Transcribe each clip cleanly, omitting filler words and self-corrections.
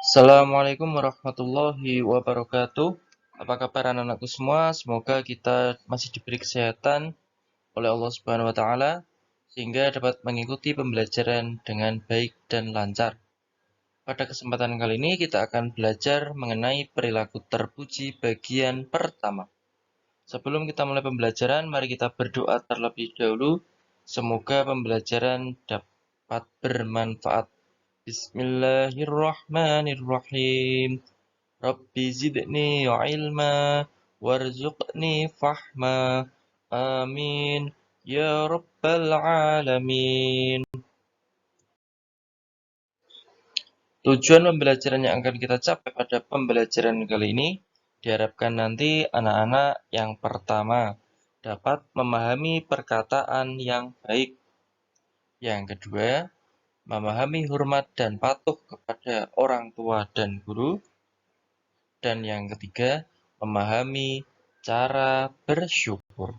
Assalamualaikum warahmatullahi wabarakatuh. Apa kabar anak-anakku semua? Semoga kita masih diberi kesehatan oleh Allah Subhanahu wa taala sehingga dapat mengikuti pembelajaran dengan baik dan lancar. Pada kesempatan kali ini kita akan belajar mengenai perilaku terpuji bagian pertama. Sebelum kita mulai pembelajaran, mari kita berdoa terlebih dahulu. Semoga pembelajaran dapat bermanfaat. Bismillahirrahmanirrahim. Rabbi zidni ilma warzuqni fahma. Amin. Ya Rabbal Alamin. Tujuan pembelajaran yang akan kita capai pada pembelajaran kali ini diharapkan nanti anak-anak yang pertama dapat memahami perkataan yang baik. Yang kedua, memahami hormat dan patuh kepada orang tua dan guru. Dan yang ketiga, memahami cara bersyukur.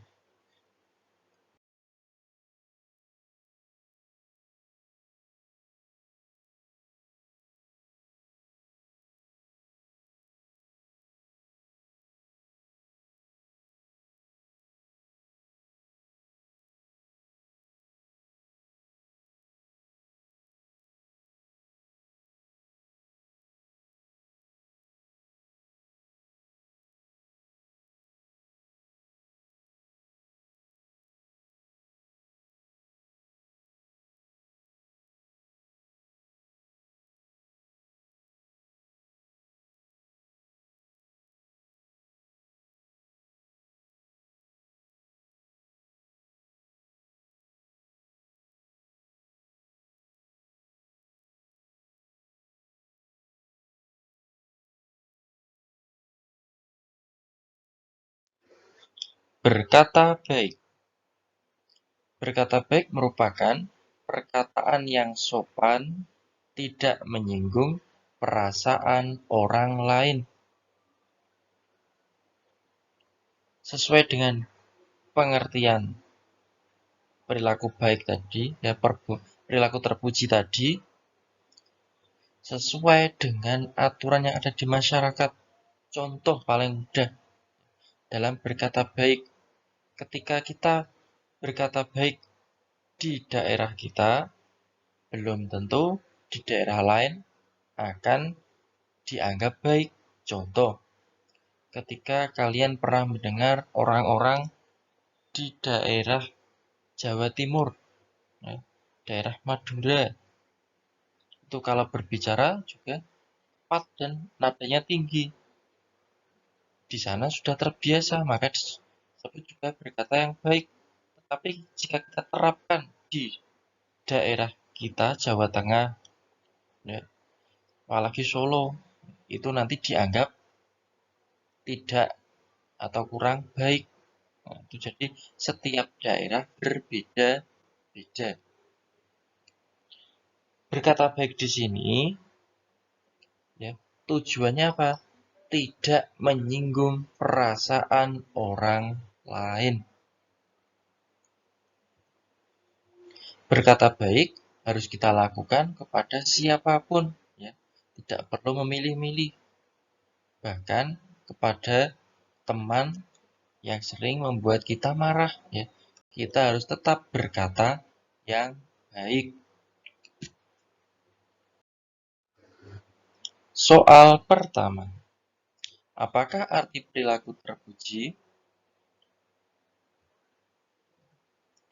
Berkata baik. Berkata baik merupakan perkataan yang sopan, tidak menyinggung perasaan orang lain. Sesuai dengan pengertian perilaku baik tadi, ya perilaku terpuji tadi, sesuai dengan aturan yang ada di masyarakat. Contoh paling mudah dalam berkata baik. Ketika kita berkata baik di daerah kita, belum tentu di daerah lain akan dianggap baik. Contoh, ketika kalian pernah mendengar orang-orang di daerah Jawa Timur, ya, daerah Madura, itu kalau berbicara juga cepat dan nadanya tinggi. Di sana sudah terbiasa, maka disebut juga berkata yang baik. Tetapi jika kita terapkan di daerah kita, Jawa Tengah, ya, apalagi Solo, itu nanti dianggap tidak atau kurang baik. Nah, itu jadi setiap daerah berbeda-beda. Berkata baik di sini, ya, tujuannya apa? Tidak menyinggung perasaan orang lain. Berkata baik harus kita lakukan kepada siapapun, ya. Tidak perlu memilih-milih. Bahkan kepada teman yang sering membuat kita marah, ya. Kita harus tetap berkata yang baik. Soal pertama, apakah arti perilaku terpuji?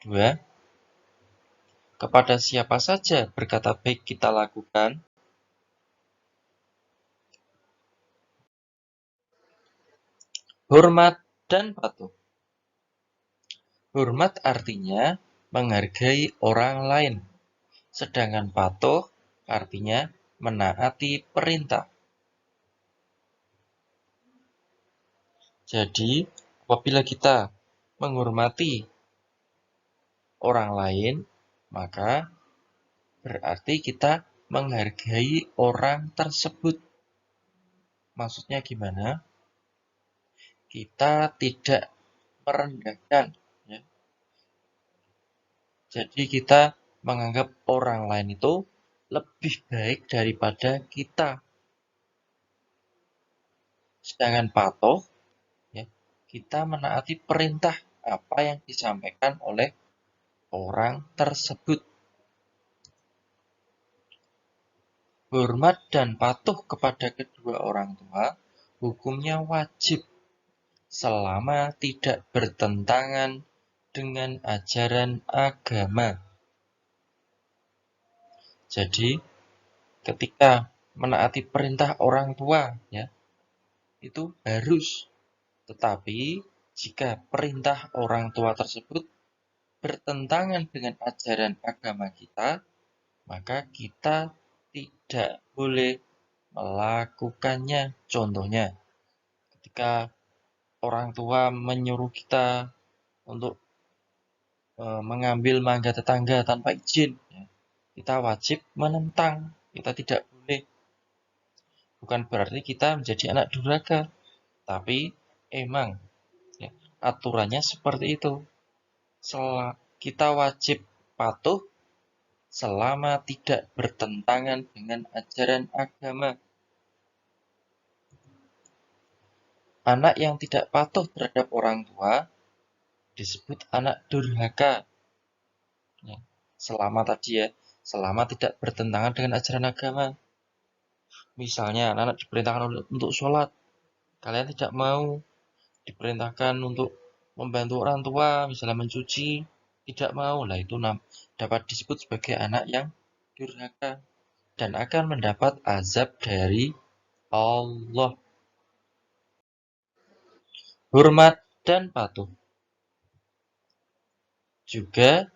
2. Kepada siapa saja berkata baik kita lakukan? Hormat dan patuh. Hormat artinya menghargai orang lain, sedangkan patuh artinya menaati perintah. Jadi, apabila kita menghormati orang lain, maka berarti kita menghargai orang tersebut. Maksudnya gimana? Kita tidak merendahkan, ya. Jadi kita menganggap orang lain itu lebih baik daripada kita. Sedangkan patuh, ya, kita menaati perintah apa yang disampaikan oleh orang tersebut. Hormat dan patuh kepada kedua orang tua hukumnya wajib selama tidak bertentangan dengan ajaran agama. Jadi, ketika menaati perintah orang tua, ya, itu harus. Tetapi, jika perintah orang tua tersebut bertentangan dengan ajaran agama kita, maka kita tidak boleh melakukannya. Contohnya, ketika orang tua menyuruh kita untuk mengambil mangga tetangga tanpa izin, ya, kita wajib menentang. Kita tidak boleh. Bukan berarti kita menjadi anak durhaka, tapi emang, ya, aturannya seperti itu. Kita wajib patuh selama tidak bertentangan dengan ajaran agama. Anak yang tidak patuh terhadap orang tua disebut anak durhaka. Ya, selama tidak bertentangan dengan ajaran agama. Misalnya, anak diperintahkan untuk sholat, kalian tidak mau. Diperintahkan untuk membantu orang tua, misalnya mencuci, tidak mau. Lah itu dapat disebut sebagai anak yang durhaka dan akan mendapat azab dari Allah. Hormat dan patuh juga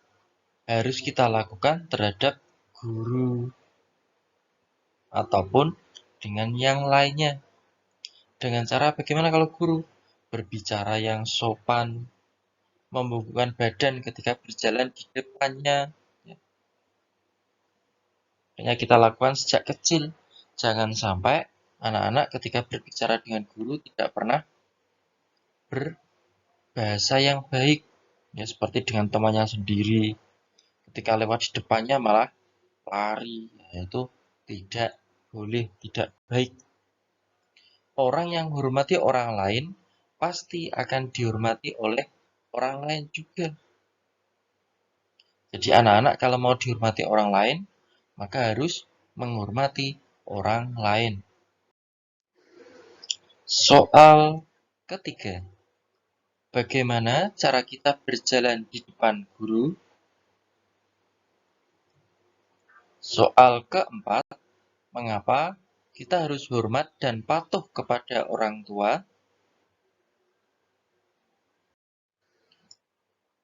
harus kita lakukan terhadap guru ataupun dengan yang lainnya. Dengan cara bagaimana kalau guru? Berbicara yang sopan, membungkukkan badan ketika berjalan di depannya. Yang kita lakukan sejak kecil. Jangan sampai anak-anak ketika berbicara dengan guru tidak pernah berbahasa yang baik. Ya, seperti dengan temannya sendiri. Ketika lewat di depannya malah lari. Ya, itu tidak boleh, tidak baik. Orang yang menghormati orang lain pasti akan dihormati oleh orang lain juga. Jadi anak-anak kalau mau dihormati orang lain, maka harus menghormati orang lain. Soal ketiga, bagaimana cara kita berjalan di depan guru? Soal keempat, mengapa kita harus hormat dan patuh kepada orang tua?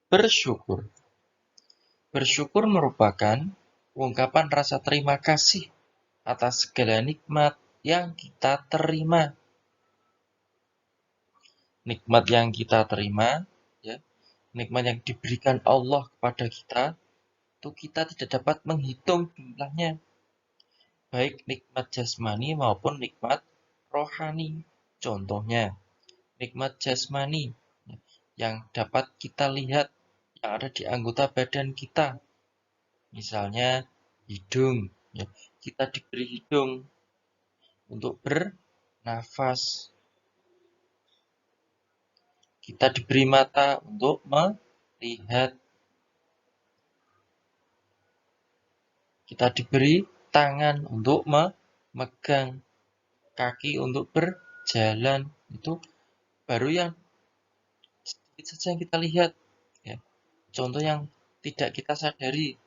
Bersyukur. Bersyukur merupakan ungkapan rasa terima kasih atas segala nikmat yang kita terima. Nikmat yang kita terima, ya, nikmat yang diberikan Allah kepada kita, itu kita tidak dapat menghitung jumlahnya. Baik nikmat jasmani maupun nikmat rohani. Contohnya, nikmat jasmani yang dapat kita lihat, yang ada di anggota badan kita. Misalnya hidung, ya, kita diberi hidung untuk bernafas. Kita diberi mata untuk melihat. Kita diberi tangan untuk memegang, kaki untuk berjalan. Itu baru yang sedikit saja yang kita lihat. Ya. Contoh yang tidak kita sadari.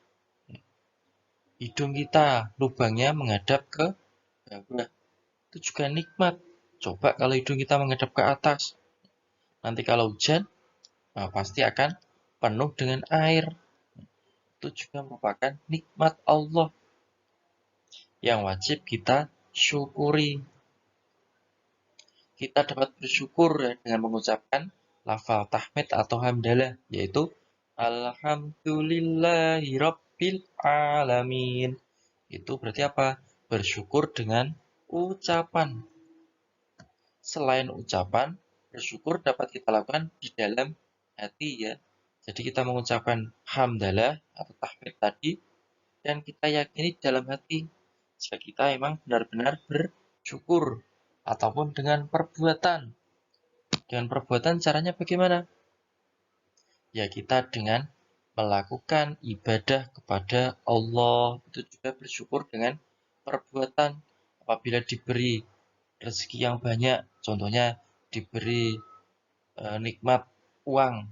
Hidung kita, lubangnya menghadap ke bawah. Itu juga nikmat. Coba kalau hidung kita menghadap ke atas. Nanti kalau hujan, nah pasti akan penuh dengan air. Itu juga merupakan nikmat Allah yang wajib kita syukuri. Kita dapat bersyukur dengan mengucapkan lafal tahmid atau hamdalah, yaitu Alhamdulillahirabbil alamin. Itu berarti apa? Bersyukur dengan ucapan. Selain ucapan, bersyukur dapat kita lakukan di dalam hati, ya. Jadi kita mengucapkan hamdalah atau tahmid tadi dan kita yakini dalam hati jika kita memang benar-benar bersyukur. ataupun dengan perbuatan. Dengan perbuatan caranya bagaimana? Ya kita dengan melakukan ibadah kepada Allah, itu juga bersyukur dengan perbuatan. Apabila diberi rezeki yang banyak, contohnya diberi nikmat uang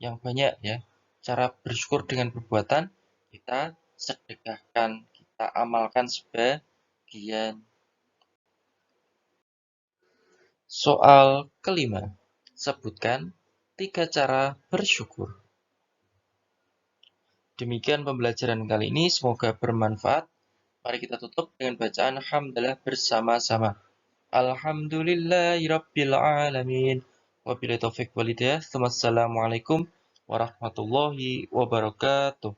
yang banyak ya. Cara bersyukur dengan perbuatan, kita sedekahkan, kita amalkan sebagian. Soal kelima, sebutkan 3 cara bersyukur. Demikian pembelajaran kali ini, semoga bermanfaat. Mari kita tutup dengan bacaan hamdalah bersama-sama. Alhamdulillahirabbil alamin. Wabillahi taufik walhidayah. Wassalamualaikum warahmatullahi wabarakatuh.